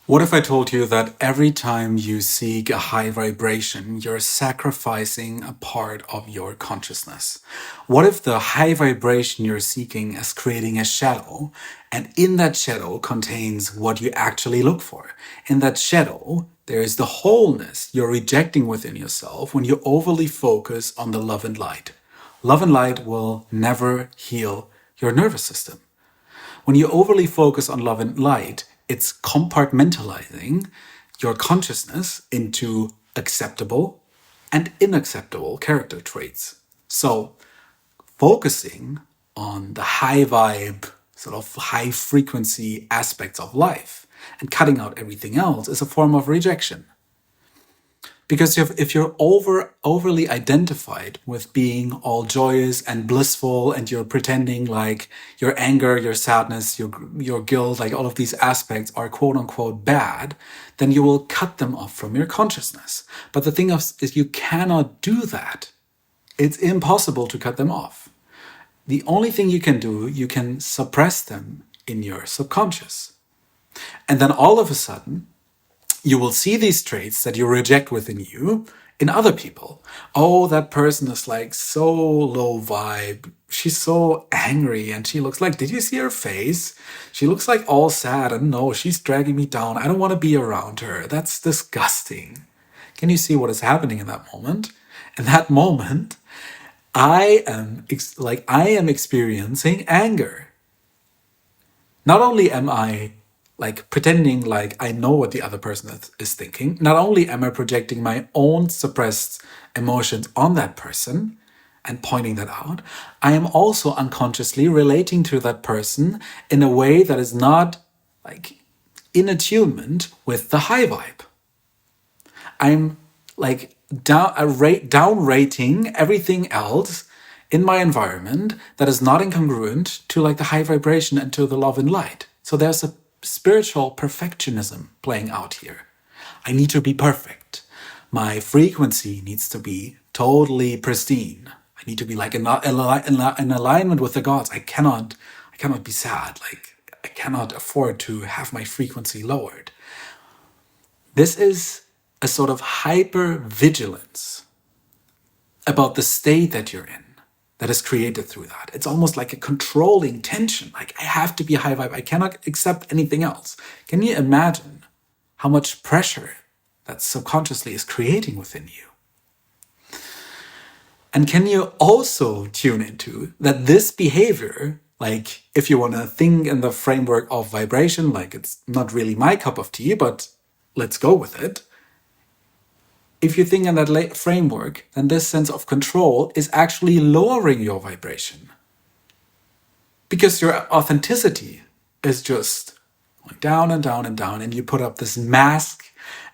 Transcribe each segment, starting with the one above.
What if I told you that every time you seek a high vibration, you're sacrificing a part of your consciousness? What if the high vibration you're seeking is creating a shadow, and in that shadow contains what you actually look for? In that shadow, there is the wholeness you're rejecting within yourself when you overly focus on the love and light. Love and light will never heal your nervous system. When you overly focus on love and light, it's compartmentalizing your consciousness into acceptable and unacceptable character traits. So, focusing on the high vibe, sort of high frequency aspects of life and cutting out everything else is a form of rejection. Because if you're overly identified with being all joyous and blissful, and you're pretending like your anger, your sadness, your guilt, like all of these aspects are quote unquote bad, then you will cut them off from your consciousness. But the thing is you cannot do that. It's impossible to cut them off. The only thing you can do, you can suppress them in your subconscious. And then all of a sudden, you will see these traits that you reject within you in other people. Oh, that person is like so low vibe. She's so angry and she looks like, did you see her face? She looks like all sad and no, she's dragging me down. I don't want to be around her. That's disgusting. Can you see what is happening in that moment? In that moment, I am experiencing anger. Not only am I like pretending like I know what the other person is thinking, not only am I projecting my own suppressed emotions on that person and pointing that out, I am also unconsciously relating to that person in a way that is not like in attunement with the high vibe. I'm like down rating everything else in my environment that is not incongruent to like the high vibration and to the love and light. So there's a spiritual perfectionism playing out here. I need to be perfect. My frequency needs to be totally pristine. I need to be like in alignment with the gods. I cannot be sad. Like I cannot afford to have my frequency lowered. This is a sort of hyper vigilance about the state that you're in that is created through that. It's almost like a controlling tension. Like, I have to be high vibe. I cannot accept anything else. Can you imagine how much pressure that subconsciously is creating within you? And can you also tune into that this behavior, like if you want to think in the framework of vibration, like it's not really my cup of tea, but let's go with it. If you think in that framework, then this sense of control is actually lowering your vibration. Because your authenticity is just going down and down and down, and you put up this mask,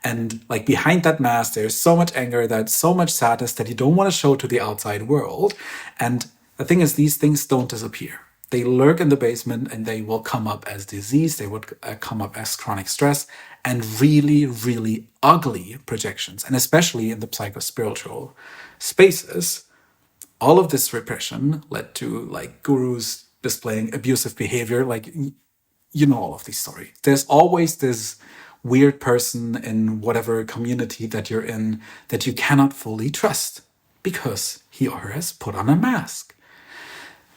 and like behind that mask, there's so much anger, there's so much sadness that you don't want to show to the outside world. And the thing is, these things don't disappear. They lurk in the basement and they will come up as disease, they would come up as chronic stress and really, really ugly projections. And especially in the psycho-spiritual spaces, all of this repression led to like gurus displaying abusive behavior. Like, you know, all of these stories. There's always this weird person in whatever community that you're in that you cannot fully trust because he or her has put on a mask.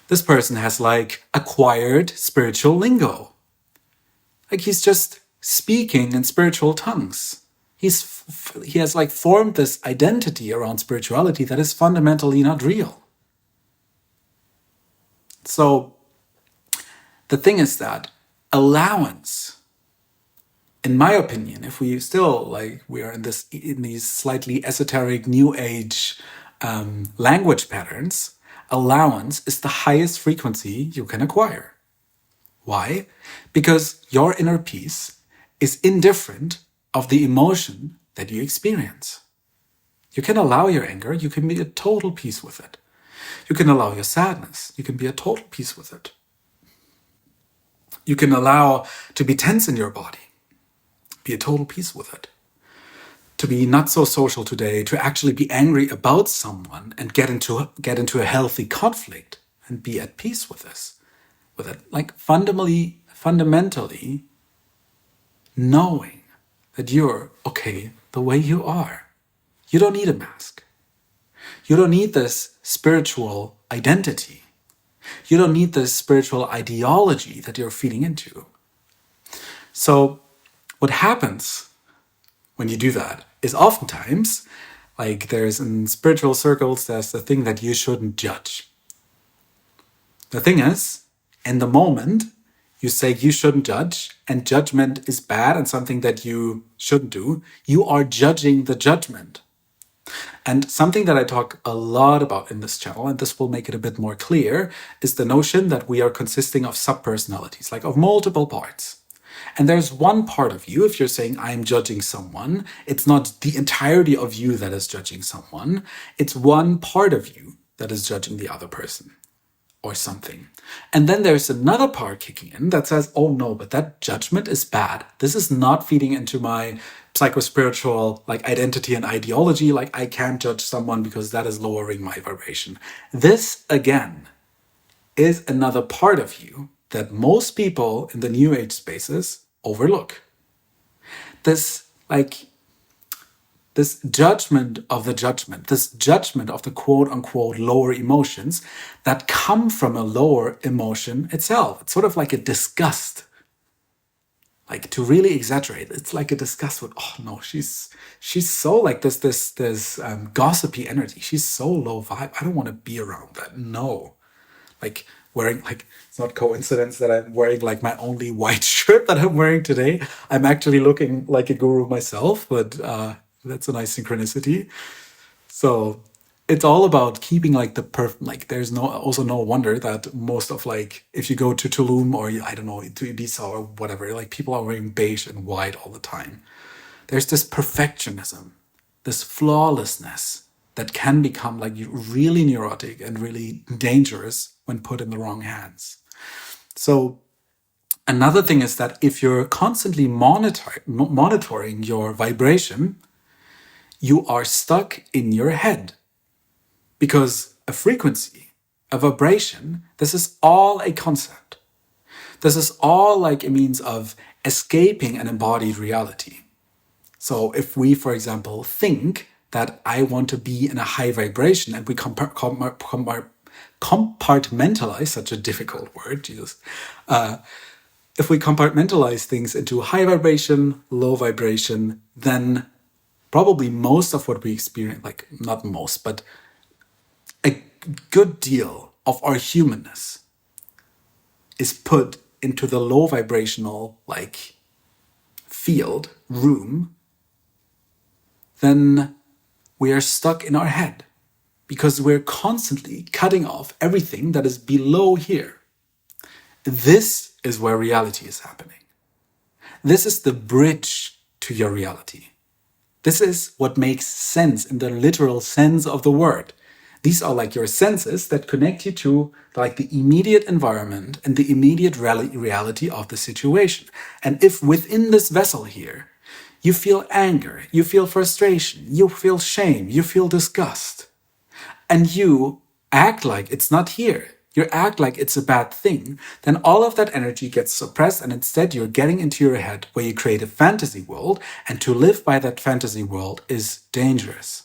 This person has like acquired spiritual lingo. Like he's just speaking in spiritual tongues. He has like formed this identity around spirituality that is fundamentally not real. So the thing is that allowance, in my opinion, if we still like we are in these slightly esoteric new age language patterns, allowance is the highest frequency you can acquire. Why? Because your inner peace is indifferent of the emotion that you experience. You can allow your anger, you can be at total peace with it. You can allow your sadness, you can be at total peace with it. You can allow to be tense in your body, be at total peace with it. To be not so social today, to actually be angry about someone and get into a healthy conflict and be at peace with this, with it. Like fundamentally knowing that you're okay the way you are. You don't need a mask. You don't need this spiritual identity. You don't need this spiritual ideology that you're feeding into. So, what happens when you do that is oftentimes, like there's in spiritual circles, there's the thing that you shouldn't judge. The thing is, in the moment, you say you shouldn't judge, and judgment is bad and something that you shouldn't do. You are judging the judgment. And something that I talk a lot about in this channel, and this will make it a bit more clear, is the notion that we are consisting of subpersonalities, like of multiple parts. And there's one part of you, if you're saying I'm judging someone, it's not the entirety of you that is judging someone, it's one part of you that is judging the other person or something. And then there's another part kicking in that says, oh no, but that judgment is bad. This is not feeding into my psychospiritual like identity and ideology. Like I can't judge someone because that is lowering my vibration. This again is another part of you that most people in the new age spaces overlook. This like this judgment of the judgment, this judgment of the quote unquote lower emotions that come from a lower emotion itself. It's sort of like a disgust. Like to really exaggerate, it's like a disgust with, oh no, she's so like this gossipy energy. She's so low vibe. I don't want to be around that. No. Like wearing like it's not coincidence that I'm wearing like my only white shirt that I'm wearing today. I'm actually looking like a guru myself, but that's a nice synchronicity. So it's all about keeping like the like there's no wonder that most of like if you go to Tulum or I don't know to Ibiza or whatever, like people are wearing beige and white all the time. There's this perfectionism, this flawlessness that can become like really neurotic and really dangerous when put in the wrong hands. So another thing is that if you're constantly monitoring your vibration, you are stuck in your head. Because a frequency, a vibration, this is all a concept. This is all like a means of escaping an embodied reality. So if we, for example, think that I want to be in a high vibration and we compartmentalize, such a difficult word, Jesus. If we compartmentalize things into high vibration, low vibration, then probably most of what we experience, like not most, but a good deal of our humanness is put into the low vibrational like field, room, then we are stuck in our head because we're constantly cutting off everything that is below here. This is where reality is happening. This is the bridge to your reality. This is what makes sense in the literal sense of the word. These are like your senses that connect you to like the immediate environment and the immediate reality of the situation. And if within this vessel here, you feel anger, you feel frustration, you feel shame, you feel disgust, and you act like it's not here, you act like it's a bad thing, then all of that energy gets suppressed and instead you're getting into your head where you create a fantasy world, and to live by that fantasy world is dangerous.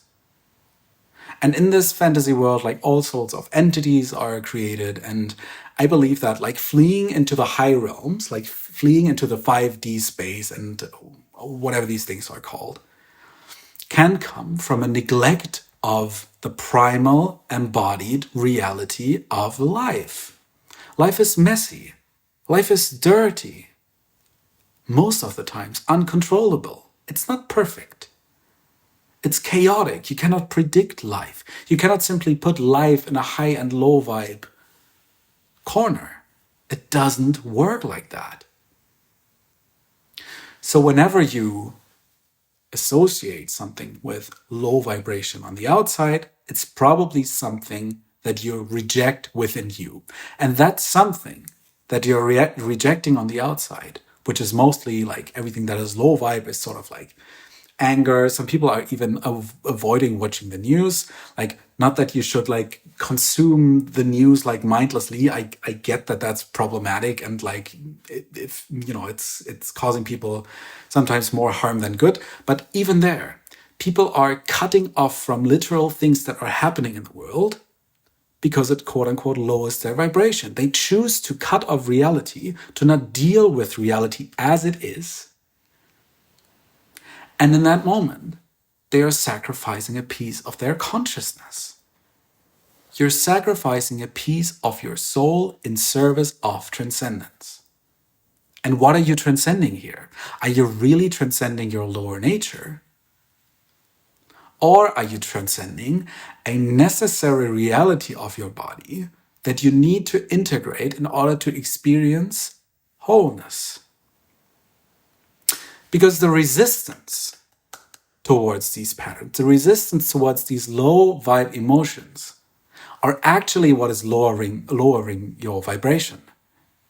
And in this fantasy world, like all sorts of entities are created. And I believe that like fleeing into the high realms, like fleeing into the 5D space and whatever these things are called, can come from a neglect of the primal embodied reality of life. Life is messy. Life is dirty. Most of the times uncontrollable. It's not perfect. It's chaotic. You cannot predict life. You cannot simply put life in a high and low vibe corner. It doesn't work like that. So whenever you associate something with low vibration on the outside, it's probably something that you reject within you. And that's something that you're rejecting on the outside, which is mostly like everything that is low vibe is sort of like anger. Some people are even avoiding watching the news. Like, not that you should like consume the news like mindlessly. I get that that's problematic, and like if you know it's causing people sometimes more harm than good. But even there, people are cutting off from literal things that are happening in the world because it quote unquote lowers their vibration. They choose to cut off reality, to not deal with reality as it is. And in that moment, they are sacrificing a piece of their consciousness. You're sacrificing a piece of your soul in service of transcendence. And what are you transcending here? Are you really transcending your lower nature? Or are you transcending a necessary reality of your body that you need to integrate in order to experience wholeness? Because the resistance towards these patterns, the resistance towards these low vibe emotions, are actually what is lowering your vibration.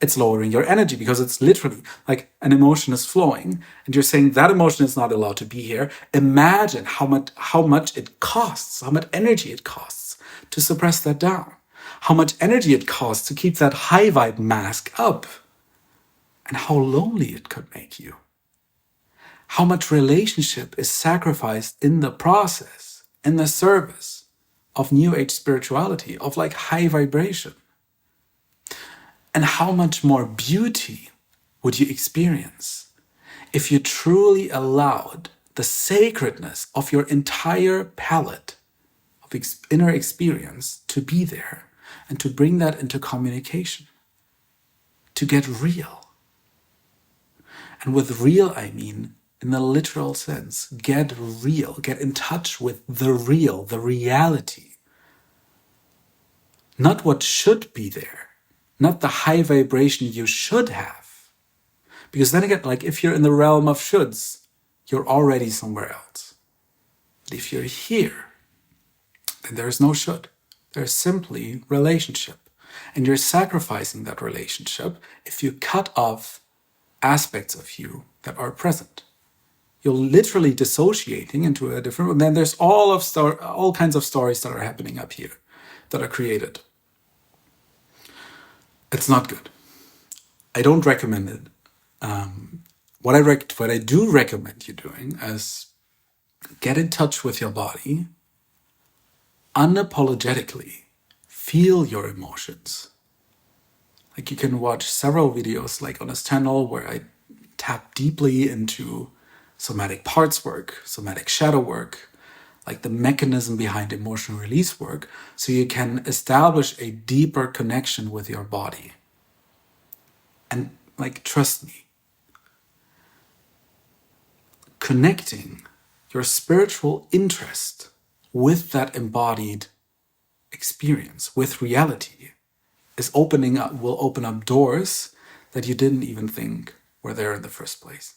It's lowering your energy, because it's literally like an emotion is flowing and you're saying that emotion is not allowed to be here. Imagine how much it costs, how much energy it costs to suppress that down, how much energy it costs to keep that high vibe mask up, and how lonely it could make you. How much relationship is sacrificed in the process, in the service of New Age spirituality, of like high vibration. And how much more beauty would you experience if you truly allowed the sacredness of your entire palette of inner experience to be there and to bring that into communication, to get real. And with real, I mean in the literal sense, get real, get in touch with the real, the reality. Not what should be there, not the high vibration you should have. Because then again, like if you're in the realm of shoulds, you're already somewhere else. But if you're here, then there's no should. There's simply relationship. And you're sacrificing that relationship if you cut off aspects of you that are present. You're literally dissociating into a different. And then there's all kinds of stories that are happening up here that are created. It's not good. I don't recommend it. What I do recommend you doing is get in touch with your body, unapologetically feel your emotions. Like you can watch several videos like on this channel where I tap deeply into somatic parts work, somatic shadow work, like the mechanism behind emotional release work, so you can establish a deeper connection with your body. And like, trust me, connecting your spiritual interest with that embodied experience, with reality, will open up doors that you didn't even think were there in the first place.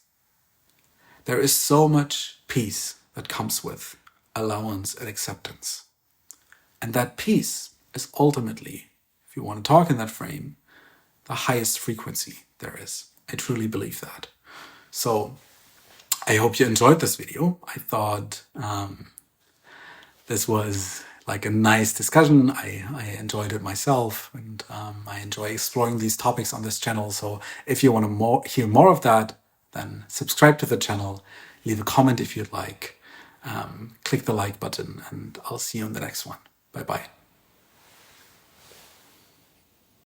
There is so much peace that comes with allowance and acceptance. And that peace is ultimately, if you want to talk in that frame, the highest frequency there is. I truly believe that. So I hope you enjoyed this video. I thought this was like a nice discussion. I enjoyed it myself, and I enjoy exploring these topics on this channel. So if you want to hear more of that, then subscribe to the channel, leave a comment if you'd like, click the like button, and I'll see you on the next one. Bye bye.